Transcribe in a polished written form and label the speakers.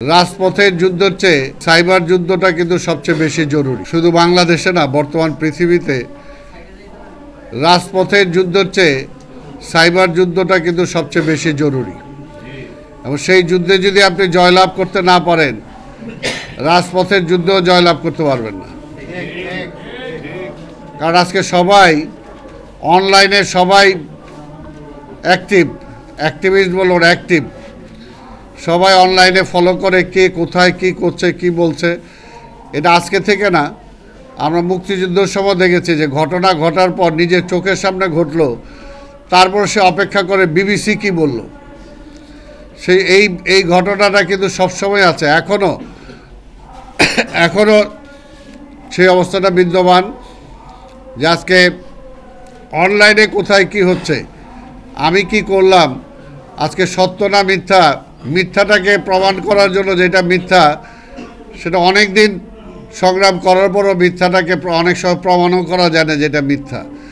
Speaker 1: রাজপথের যুদ্ধের চেয়ে সাইবার যুদ্ধটা কিন্তু সবচেয়ে বেশি জরুরি। শুধু বাংলাদেশে না, বর্তমান পৃথিবীতে রাজপথের যুদ্ধের চেয়ে সাইবার যুদ্ধটা কিন্তু সবচেয়ে বেশি জরুরি। এবং সেই যুদ্ধে যদি আপনি জয়লাভ করতে না পারেন, রাজপথের যুদ্ধেও জয়লাভ করতে পারবেন না। কারণ আজকে সবাই অনলাইনে, সবাই অ্যাক্টিভিস্ট বলুন, অ্যাক্টিভ, সবাই অনলাইনে ফলো করে কে কোথায় কি করছে, কি বলছে। এটা আজকে থেকে না, আমরা মুক্তিযুদ্ধের সময় দেখেছি যে ঘটনা ঘটার পর নিজের চোখের সামনে ঘটলো, তারপর সে অপেক্ষা করে বিবিসি কি বলল। সেই এই ঘটনাটা কিন্তু সবসময় আছে, এখনও সেই অবস্থাটা বিদ্যমান যে আজকে অনলাইনে কোথায় কি হচ্ছে, আমি কি করলাম, আজকে সত্য না মিথ্যা, মিথ্যাটাকে প্রমাণ করার জন্য যেটা মিথ্যা সেটা অনেক দিন সংগ্রাম করার পরও মিথ্যাটাকে অনেক সময় প্রমাণও করা যায় না যেটা মিথ্যা।